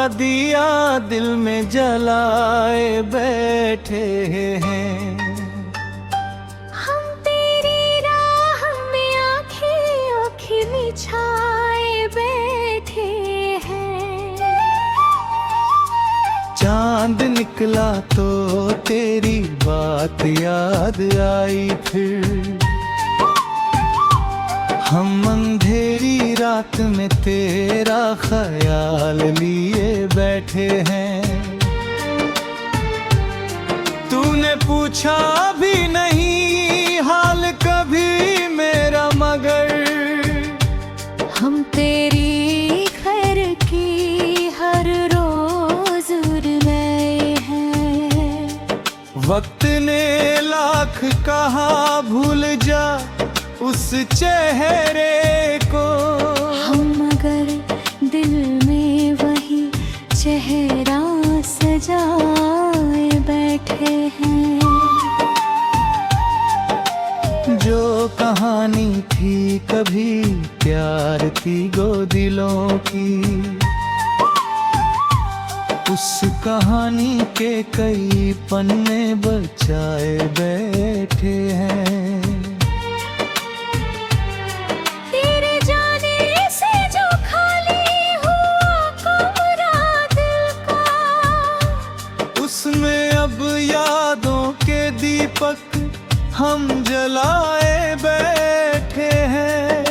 का दिया दिल में जलाए बैठे हैं। हम तेरी राह में आँखें आँखें बिछाए बैठे हैं। चांद निकला तो तेरी बात याद आई फिर, हम अंधेरी रात में तेरा ख्याल लिए बैठे हैं। तूने पूछा भी नहीं हाल कभी मेरा, मगर हम तेरी खैर की हर रोज रहे हैं। वक्त ने लाख कहा भूल जा उस चेहरे को, हम मगर दिल में वही चेहरा सजाए बैठे हैं। जो कहानी थी कभी प्यार की गो दिलों की, उस कहानी के कई पन्ने बचाए बैठे हैं। उसमें अब यादों के दीपक हम जलाए बैठे हैं।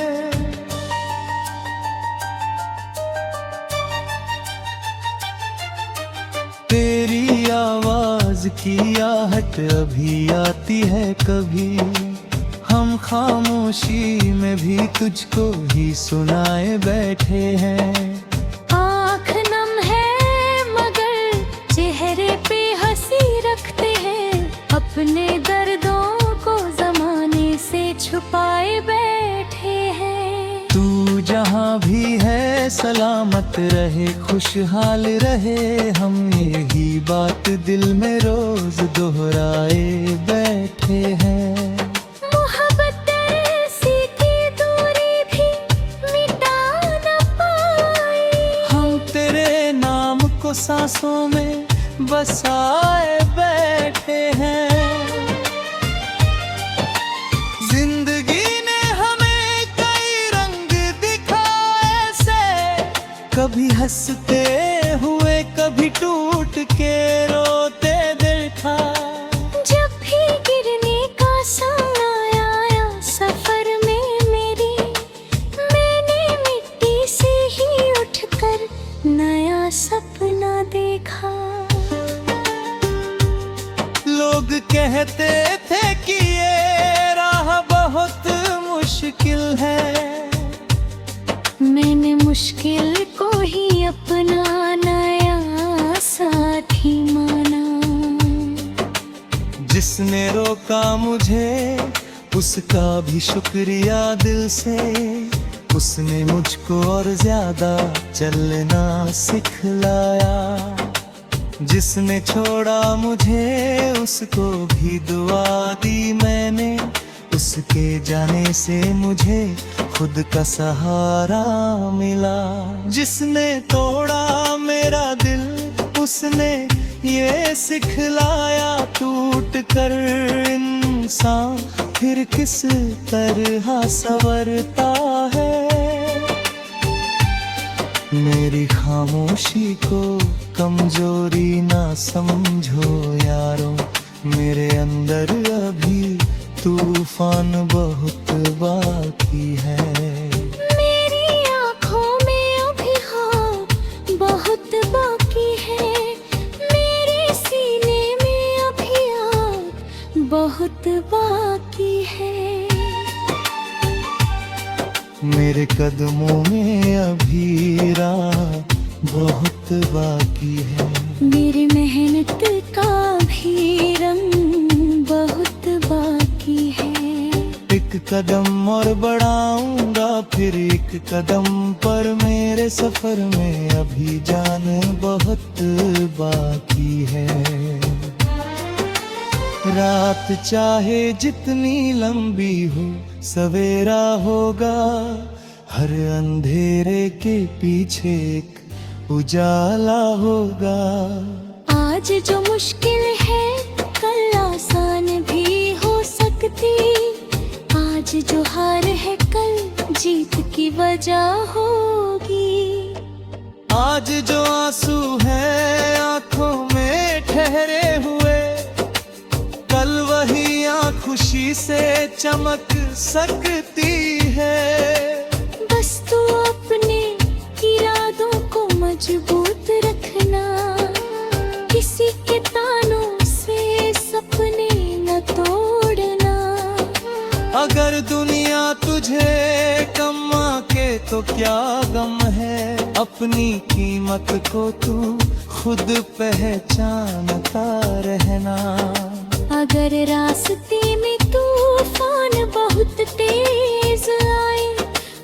तेरी आवाज की आहट अभी आती है कभी, हम खामोशी में भी तुझको ही सुनाए बैठे हैं। आँख नम है मगर चेहरे पे हंसी रखते हैं, अपने दर्दों को जमाने से छुपाए बैठे हैं। तू जहाँ भी है सलामत रहे खुशहाल रहे, हम यही बात दिल में रोज दोहराए बैठे हैं। मोहब्बत ऐसी की दूरी भी मिटा न पाई, हम तेरे नाम को सांसों में बसाए बैठे हैं। जिंदगी ने हमें कई रंग दिखाए से, कभी हंसते हुए कभी टूट के रोते देखा। जब भी गिरने का समय आया सफर में मेरी, मैंने मिट्टी से ही उठकर नया सपना देखा। लोग कहते थे कि ये राह बहुत मुश्किल है, मैंने मुश्किल को ही अपना नया साथी माना। जिसने रोका मुझे उसका भी शुक्रिया दिल से, उसने मुझको और ज्यादा चलना सिखलाया। जिसने छोड़ा मुझे उसको भी दुआ दी मैंने, उसके जाने से मुझे खुद का सहारा मिला। जिसने तोड़ा मेरा दिल उसने ये सिखलाया, टूट कर इंसान फिर किस तरह संवरता है। मेरी खामोशी को कमजोरी ना समझो यारो, मेरे अंदर अभी तूफान बहुत बाकी है। मेरी आँखों में अभी हाँ बहुत बाकी है, मेरे सीने में अभी आग बहुत बाकी है। मेरे कदमों में अभी राह बहुत बाकी है, मेरी मेहनत का भी रंग बहुत बाकी है। एक कदम और बढ़ाऊंगा फिर एक कदम पर, मेरे सफर में अभी जान बहुत बाकी है। रात चाहे जितनी लंबी हो सवेरा होगा, हर अंधेरे के पीछे एक उजाला होगा। आज जो मुश्किल है कल आसान भी हो सकती, आज जो हार है कल जीत की वजह होगी। आज जो आंसू है आंखों में ठहरे हुए, कल वही आँख खुशी से चमक सकती है। बस तू अपने इरादों को मजबूत रखना, किसी के तानों से सपने न तोड़ना। अगर दुनिया तुझे कम आके तो क्या गम है, अपनी कीमत को तू खुद पहचानता रहना। अगर रास्ते में तूफान बहुत तेज आए,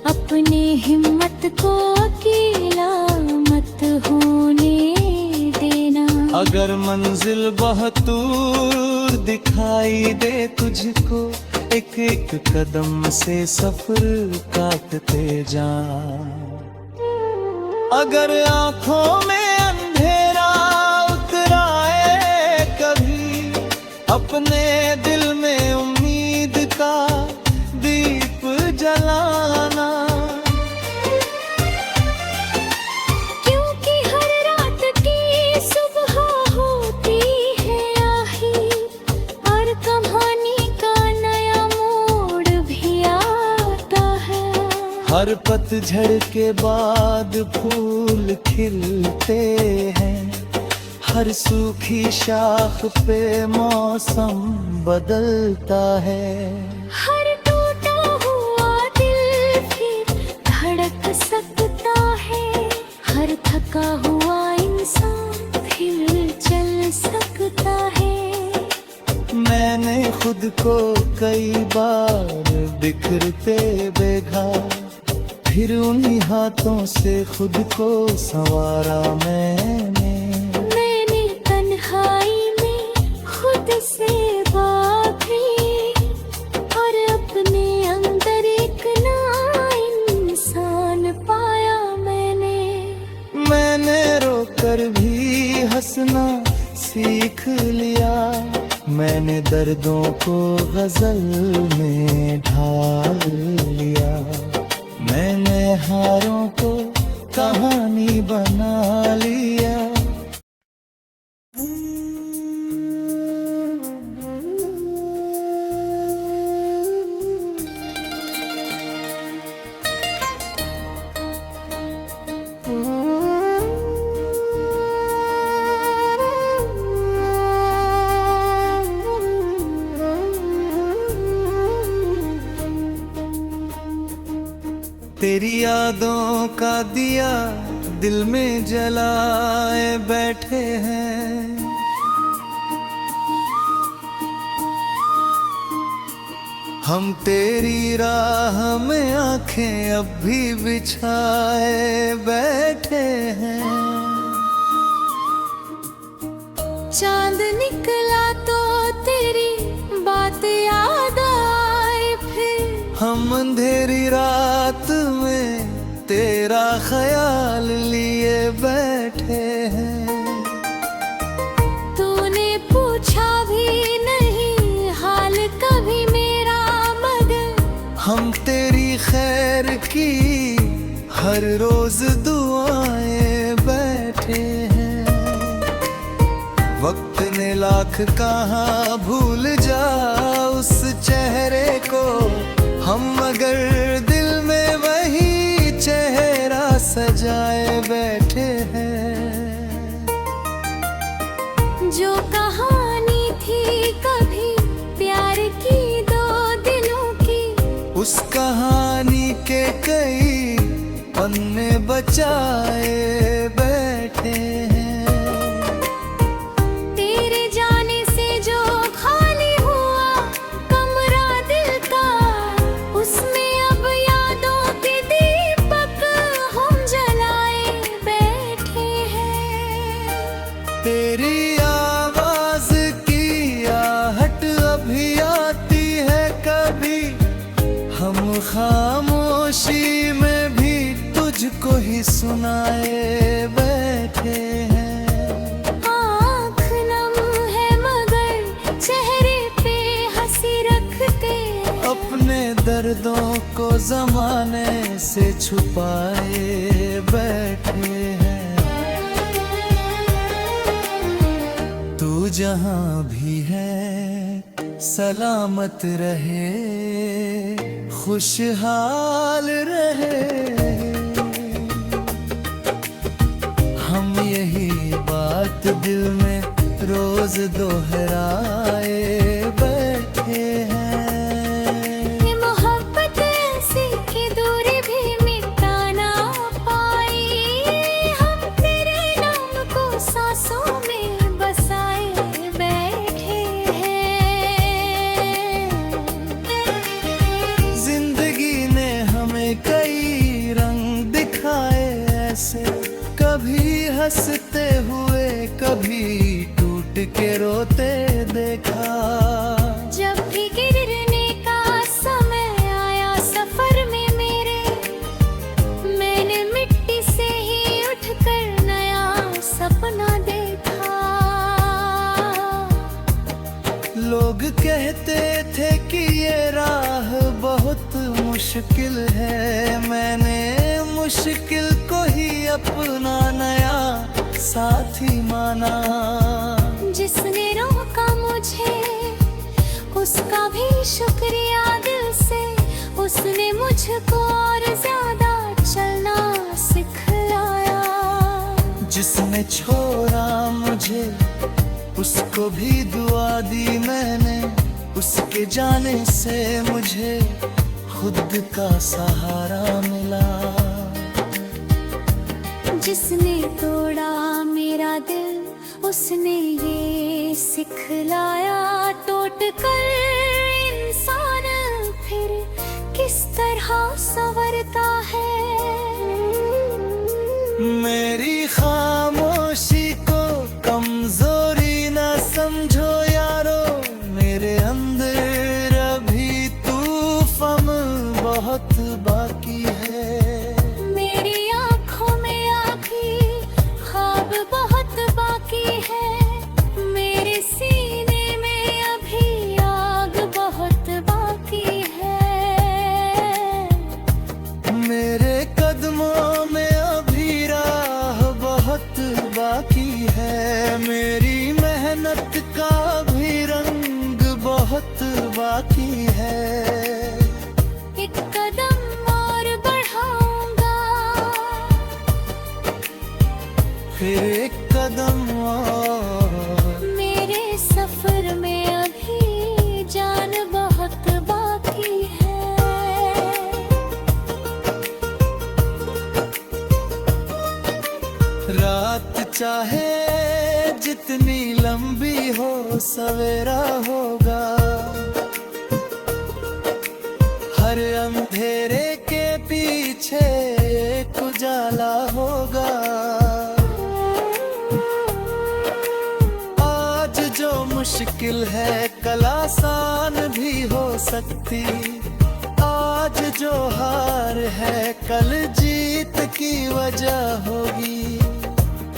अपने हिम्मत को अकेला मत होने देना। अगर मंजिल बहुत दूर दिखाई दे तुझको, एक एक कदम से सफर काटते जा। अगर आँखों में अंधेरा उतराए कभी, अपने दिल में उम्मीद का दीप जलाना। क्योंकि हर रात की सुबह होती है आही, और कहानी का नया मोड़ भी आता है। हर पतझड़ के बाद फूल खिलते हैं, हर सूखी शाख पे मौसम बदलता है। हर टूटा हुआ दिल फिर धड़क सकता है, हर थका हुआ इंसान फिर चल सकता है। मैंने खुद को कई बार बिखरते देखा, फिर उन्हीं हाथों से खुद को संवारा मैंने। तन्हाई में खुद से बात हुई, और अपने अंदर एक नया इंसान पाया मैंने रोकर भी हंसना सीख लिया, मैंने दर्दों को गजल में ढाल लिया। मैंने हारों को कहानी बना लिया। तेरी यादों का दिया दिल में जलाए बैठे हैं, हम तेरी राह में आंखें अब भी बिछाए बैठे हैं। चांद निकला तो तेरी बात याद आई, फिर हम अंधेरी रात में तेरा ख्याल लिए बैठे हैं। तूने पूछा भी नहीं हाल कभी मेरा, मगर हम तेरी खैर की हर रोज दुआएं बैठे हैं। वक्त ने लाख कहाँ भूल जा उस चेहरे को, हम मगर दिल में वही चेहरा सजाए बैठे हैं। जो कहानी थी कभी प्यार की दो दिलों की, उस कहानी के कई पन्ने बचाए बैठे हैं। तेरे जाने से जो खाली हुआ कमरा दिल का, उसमें अब यादों के दीपक हम जलाए बैठे हैं। तेरी आवाज की आहट अभी आती है कभी, हम खामोशी में भी तुझको ही सुनाए दर्दों को जमाने से छुपाए बैठे हैं। तू जहां भी है सलामत रहे, खुशहाल रहे। हम यही बात दिल में रोज दोहराए बैठे हैं। ये मोहब्बत ऐसी कि दूरी भी मिटा ना पाई, हम तेरे नाम को सांसों में बसाए बैठे हैं। जिंदगी ने हमें कई रंग दिखाए ऐसे, कभी हंसते हुए कभी टूट के रोते देखा। जब भी गिरने का समय आया सफर में मेरे, मैंने मिट्टी से ही उठकर नया सपना देखा। लोग कहते थे कि ये राह बहुत मुश्किल है, मैंने मुश्किल को ही अपना नया साथी माना। जिसने रोका मुझे उसका भी शुक्रिया दिल से, उसने मुझको और ज्यादा चलना सिखलाया। जिसने छोड़ा मुझे उसको भी दुआ दी मैंने, उसके जाने से मुझे खुद का सहारा मिला। जिसने तोड़ा मेरा दिल उसने ये सिखलाया, टूट कर इंसान फिर किस तरह संवरता है। मेरी खामोशी को कमजोरी ना समझो यारो, मेरे अंदर अभी तूफान बहुत बाकी है। मेरी आँखों में आँखी ख्वाब बहुत बाकी है, मेरे सीने में अभी आग बहुत बाकी है। मेरे कदमों में अभी राह बहुत बाकी है, मेरी मेहनत का भी रंग बहुत बाकी है। एक कदम और बढ़ाऊंगा, फिर एक कदम और। मेरे सफर में अभी जान बहुत बाकी है। रात चाहे जितनी लंबी हो सवेरा होगा, हर अंधेरे के पीछे एक उजाला होगा। आज जो मुश्किल है कल आसान भी हो सकती, आज जो हार है कल जीत की वजह होगी।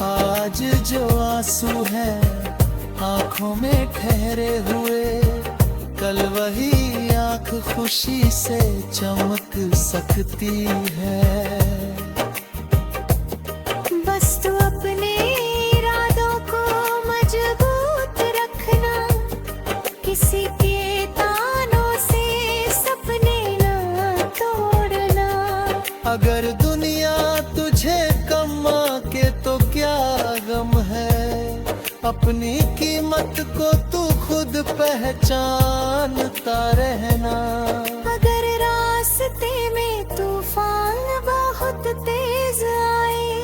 आज जो आंसू है आंखों में ठहरे हुए, कल वही आंख खुशी से चमक सकती है। बस तू अपने इरादों को मजबूत रखना, किसी के तानों से सपने ना तोड़ना। अगर दुनिया तुझे कम आके तो क्या गम है, अपनी कीमत को तू खुद पहचानता रहना। अगर रास्ते में तूफान बहुत तेज आए,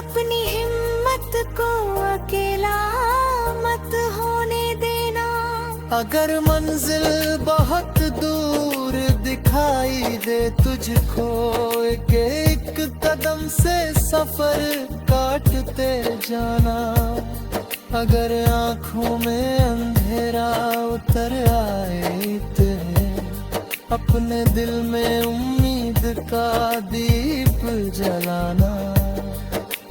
अपनी हिम्मत को अकेला मत होने देना। अगर मंजिल बहुत दूर दिखाई दे तुझको, एक कदम से सफर काटते जाना। अगर आँखों में अंधेरा उतर आए तुझे, अपने दिल में उम्मीद का दीप जलाना।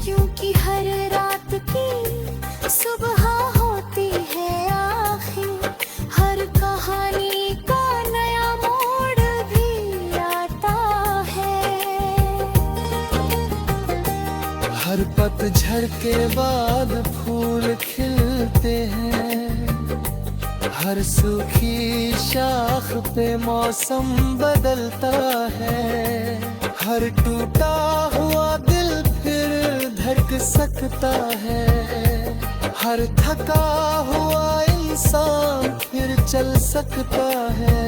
क्योंकि हर रात की सुबह होती है आखिर, हर कहानी का नया मोड़ भी पतझड़ के बाद फूल खिलते हैं, हर सूखी शाख पे मौसम बदलता है। हर टूटा हुआ दिल फिर धड़क सकता है, हर थका हुआ इंसान फिर चल सकता है।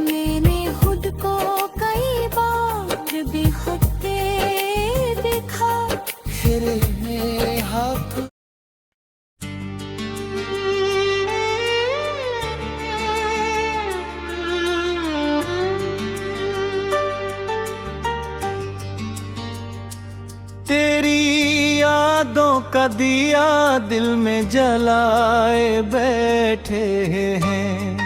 मैंने खुद को कई बार बेखुद देखा, फिर में हाथ तेरी यादों का दिया दिल में जलाए बैठे हैं।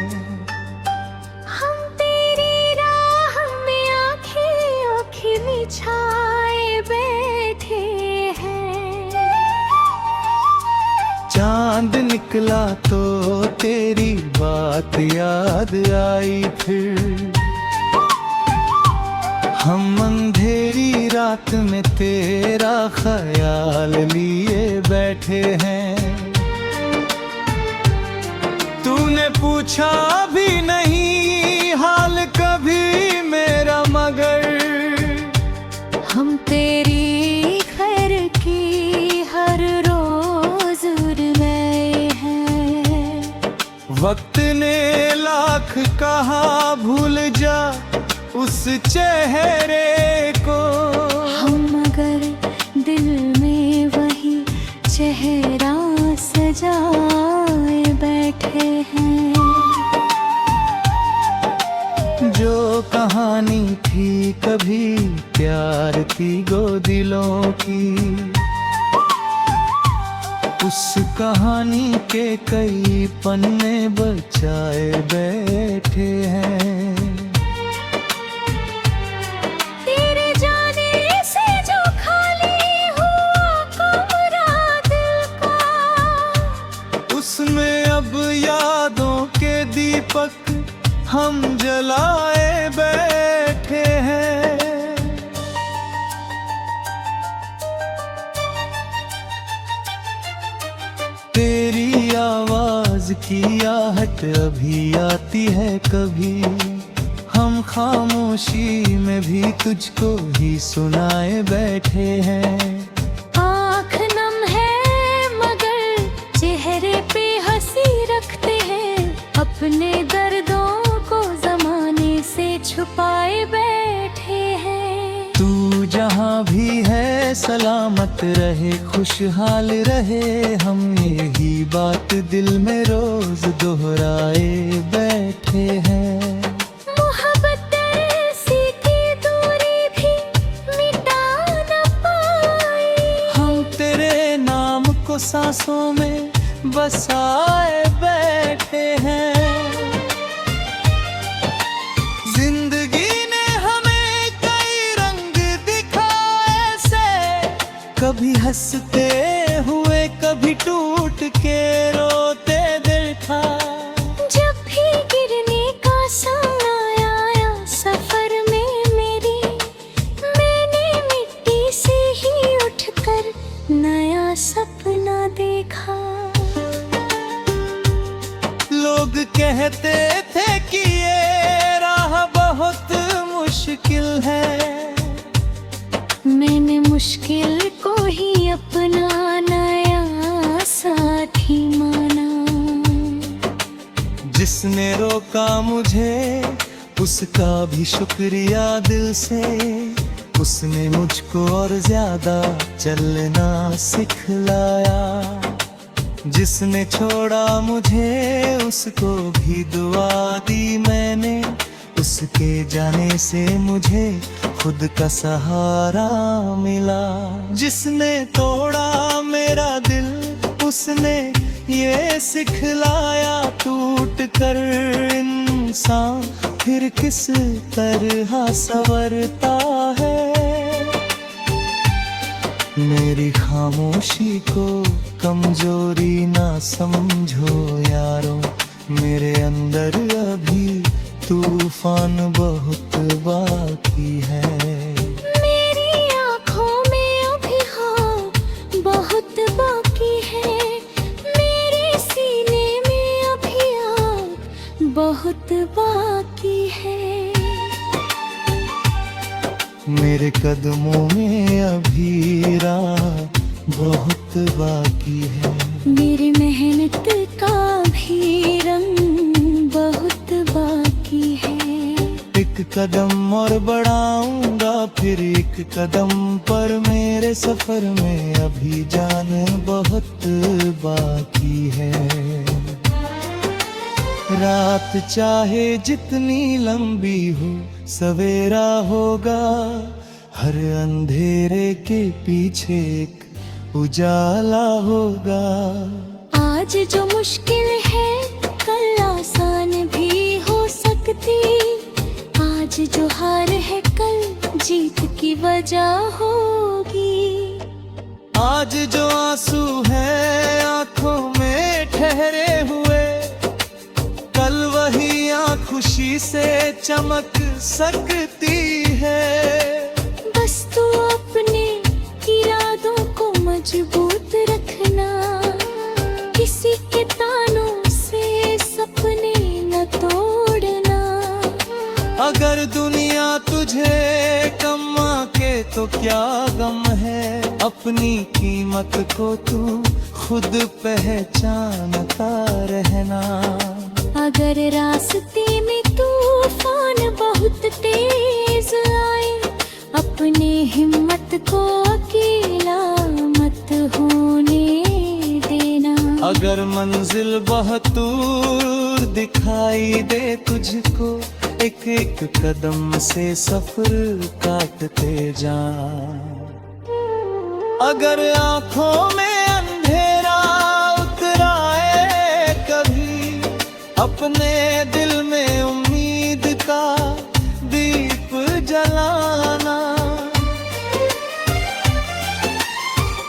हम तेरी राह में आँखें बिछाए बैठे हैं। चांद निकला तो तेरी बात याद आई, फिर हम अंधेरी रात में तेरा ख्याल लिए बैठे हैं। तूने पूछा भी नहीं हाल कभी मेरा, मगर हम तेरी खैर की हर रोज गए हैं। वक्त ने लाख कहा भूल जा उस चेहरे को, हम मगर दिल में वही चेहरा सजाए बैठे हैं। जो कहानी थी कभी प्यार की गो दिलों की, उस कहानी के कई पन्ने बचाए बैठे हैं। उसमें अब यादों के दीपक हम जलाए बैठे हैं। तेरी आवाज की आहट अभी आती है कभी, हम खामोशी में भी तुझको ही सुनाए बैठे हैं। आँख नम है मगर चेहरे पे हंसी रखते हैं, अपने दर्दों को जमाने से छुपाए बैठे हैं। तू जहाँ भी है सलामत रहे खुशहाल रहे, हम यही बात दिल में रोज दोहराए बैठे हैं। मोहब्बत ऐसी की दूरी भी मिटा न पाई, हम तेरे नाम को सांसों में बसाए बैठे हैं। जिंदगी ने हमें कई रंग दिखाए से, कभी हंसते हुए कभी टूट के रोते देखा। जब भी गिरने का सामना आया सफर में मेरी, मैंने मिट्टी से ही उठकर नया सपना देखा। लोग कहते थे कि ये राह बहुत मुश्किल है, मैंने मुश्किल को ही अपना नया साथी माना। जिसने रोका मुझे उसका भी शुक्रिया दिल से, उसने मुझको और ज्यादा चलना सिखलाया। जिसने छोड़ा मुझे उसको भी दुआ दी मैंने, उसके जाने से मुझे खुद का सहारा मिला। जिसने तोड़ा मेरा दिल उसने ये सिखलाया, टूट कर इंसान फिर किस तरह संवरता है। मेरी खामोशी को कमजोरी ना समझो यारो, मेरे अंदर अभी तूफान बहुत बाकी है। मेरी आँखों में अभी हाँ कदमों में अभी राह बहुत बाकी है। मेरी मेहनत का भी रंग बहुत बाकी है। एक कदम और बढ़ाऊंगा फिर एक कदम पर, मेरे सफर में अभी जान बहुत बाकी है। रात चाहे जितनी लंबी हो सवेरा होगा, हर अंधेरे के पीछे एक उजाला होगा। आज जो मुश्किल है कल आसान भी हो सकती, आज जो हार है कल जीत की वजह होगी। आज जो आंसू है आंखों में ठहरे हुए, कल वही आँख खुशी से चमक सकती है। बस तू अपने इरादों को मजबूत रखना, किसी के तानों से सपने न तोड़ना। अगर दुनिया तुझे कम आके तो क्या गम है, अपनी कीमत को तू खुद पहचानता रहना। अगर रास्ते में तूफान बहुत तेज आए, अपने हिम्मत को अकेला मत होने देना। अगर मंजिल बहुत दूर दिखाई दे तुझको, एक एक कदम से सफर काटते जा। अगर आँखों में अंधेरा उतराए कभी, अपने दिल में उम्मीद का दीप जलाना।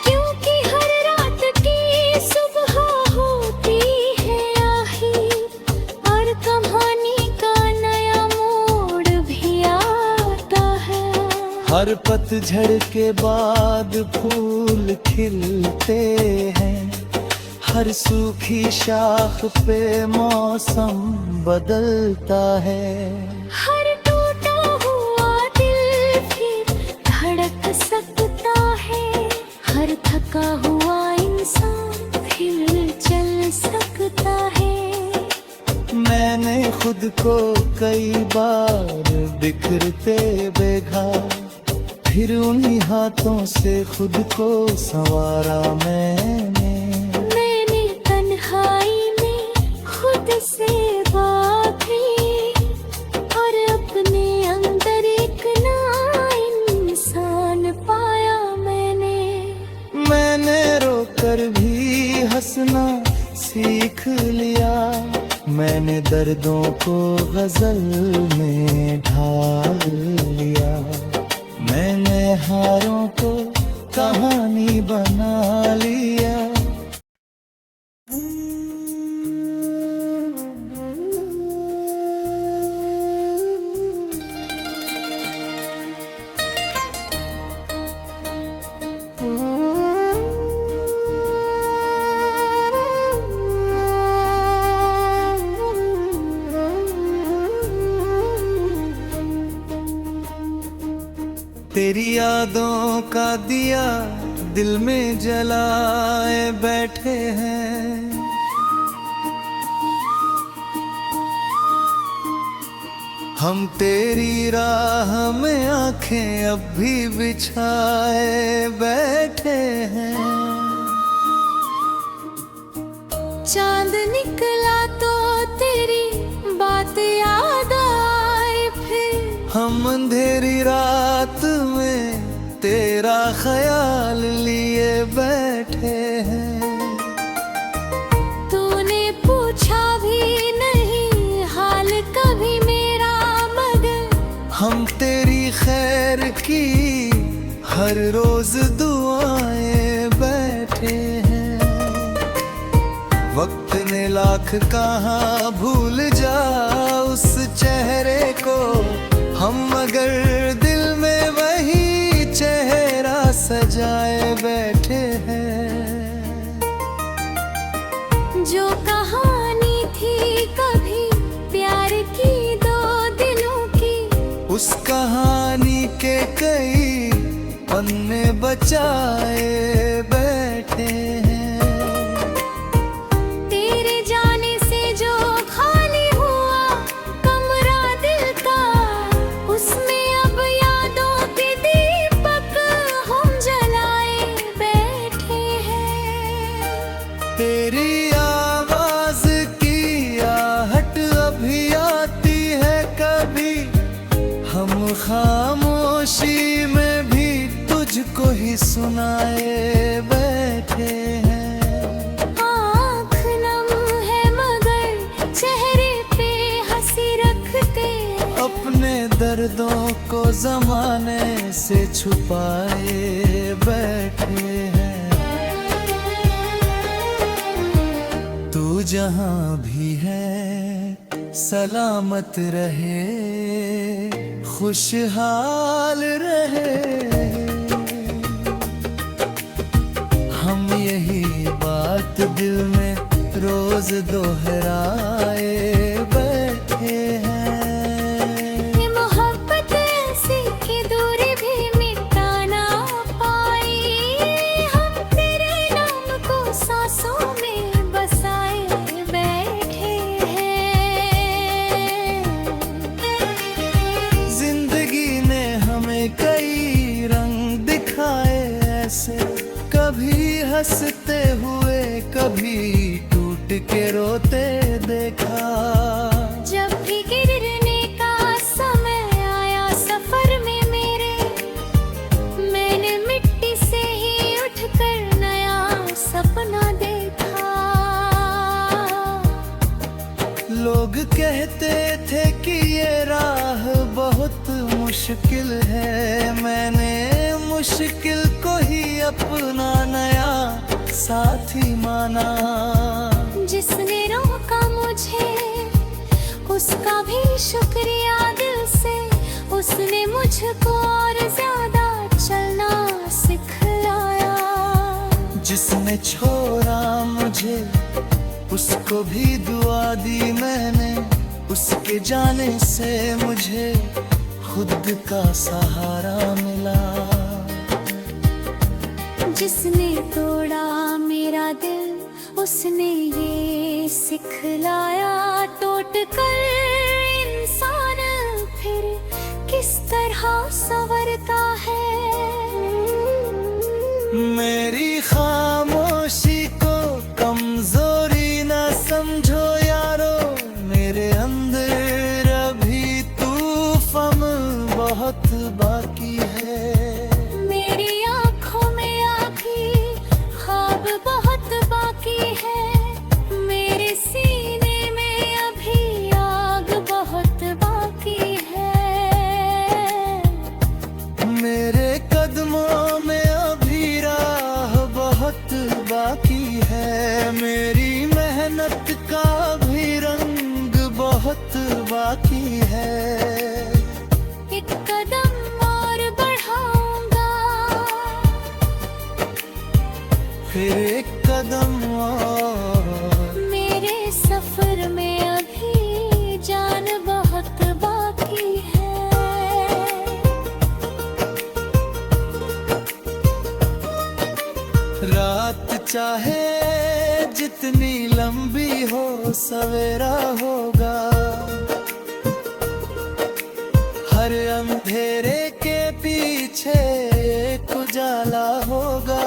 क्योंकि हर रात की सुबह होती है आही, और कहानी का नया मोड़ भी आता है। हर पतझड़ के बाद फूल खिलते हैं, हर सूखी शाख पे मौसम बदलता है। हर टूटा हुआ दिल फिर धड़क सकता है, हर थका हुआ इंसान फिर चल सकता है। मैंने खुद को कई बार बिखरते देखा, फिर उन्हीं हाथों से खुद को संवारा मैंने। तन्हाई में खुद से बात की, और अपने अंदर एक नया इंसान पाया मैंने रोकर भी हंसना सीख लिया, मैंने दर्दों को गजल में ढाल लिया। मैंने हारों को कहानी बना लिया। तेरी यादों का दिया दिल में जलाए बैठे हैं, हम तेरी राह में आंखें अब भी बिछाए बैठे हैं। चांद निकला तो तेरी बात याद आए, फिर हम अंधेरी रात में तेरा ख्याल लिए बैठे हैं। तूने पूछा भी नहीं हाल कभी मेरा, मगर हम तेरी खैर की हर रोज दुआएं बैठे हैं। वक्त ने लाख कहाँ भूल जा उस चेहरे को, हम मगर दिल में वही चेहरा सजाए बैठे हैं। जो कहानी थी कभी प्यार की दो दिलों की, उस कहानी के कई हमने बचाए बैठे हैं। तेरे जाने से जो खाली हुआ कमरा दिल का, उसमें अब यादों के दीपक हम जलाए बैठे हैं। तेरी आवाज की आहट अभी आती है कभी, हम खामोशी में भी तुझको ही सुनाए बैठे हैं। आँख नम है मगर चेहरे पे हंसी रखते, अपने दर्दों को जमाने से छुपाए बैठे हैं। तू जहां भी है सलामत रहे, खुशहाल रहे। हम यही बात दिल में रोज दोहराए बैठे हैं। ये मोहब्बत ऐसी कि दूरी भी मिटा ना पाई, हम तेरे नाम को सांसों में बसाए बैठे हैं। जिंदगी ने हमें कई रंग दिखाए ऐसे, कभी हंसते हुए कभी टूट के रोते देखा। जब भी गिरने का समय आया सफर में मेरे, मैंने मिट्टी से ही उठकर नया सपना देखा। लोग कहते थे कि ये राह बहुत मुश्किल है, मैंने मुश्किल को ही अपना नया साथी माना। जिसने रोका मुझे उसका भी शुक्रिया दिल से, उसने मुझको और ज्यादा चलना सिखलाया। जिसने छोड़ा मुझे उसको भी दुआ दी मैंने, उसके जाने से मुझे खुद का सहारा मिला। जिसने तोड़ा मेरा दिल उसने ये सिखलाया, टूट कर इंसान फिर किस तरह संवरता है। मेरी खामोशी को कमजोरी न समझो यारो, मेरे अंदर अभी तूफान बहुत बाकी है। मेरी आँखों में आँखी ख्वाब बहुत बाकी है, मेरे सीने में अभी आग बहुत बाकी है। मेरे कदमों में अभी राह बहुत बाकी है, मेरी मेहनत का भी रंग बहुत बाकी है। एक कदम और बढ़ाऊंगा, फिर एक कदम और, मेरे सफर में अभी जान बहुत बाकी है। रात चाहे जितनी लंबी हो सवेरा होगा, हर अंधेरे के पीछे एक उजाला होगा।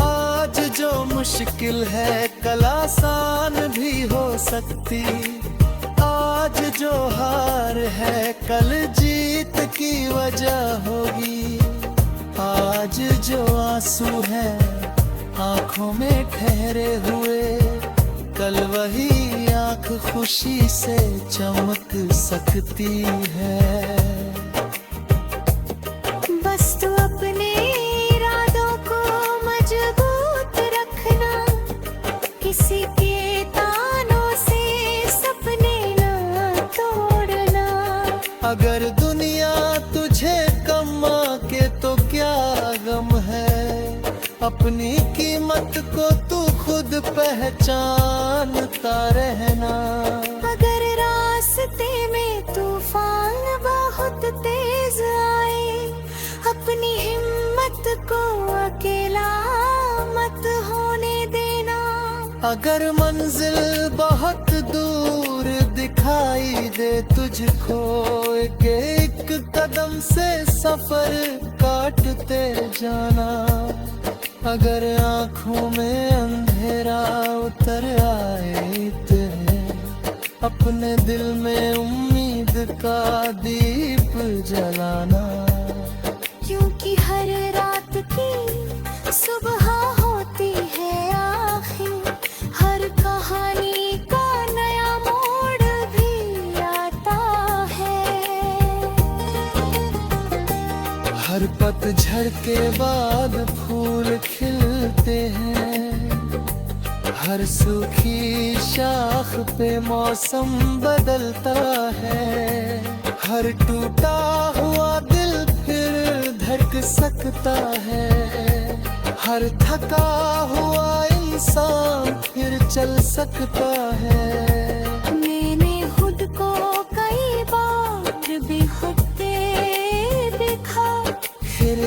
आज जो मुश्किल है कल आसान भी हो सकती, आज जो हार है कल जीत की वजह होगी। आज जो आंसू है आंखों में ठहरे हुए, कल वही आंख खुशी से चमक सकती है। बस तू अपने इरादों को मजबूत रखना, किसी के तानों से सपने ना तोड़ना। अगर दुनिया तुझे कम आके तो क्या गम है, अपनी कीमत को तू खुद पहचानता रहना। अगर रास्ते में तूफान तूफान बहुत तेज आए, अपनी हिम्मत को अकेला मत होने देना। अगर मंजिल बहुत दूर दिखाई दे तुझको, एक कदम से सफर काटते जाना। अगर आँखों में अंधेरा उतर आए तेरे, अपने दिल में उम्मीद का दीप जलाना। क्योंकि हर रात की सुबह होती है आखिर, हर कहानी का नया मोड़ भी आता है। हर पतझड़ के बाद फूल खिलते हैं, हर सूखी शाख पे मौसम बदलता है। हर टूटा हुआ दिल फिर धड़क सकता है, हर थका हुआ इंसान फिर चल सकता है। मैंने खुद को कई बार बेखुद देखा, फिर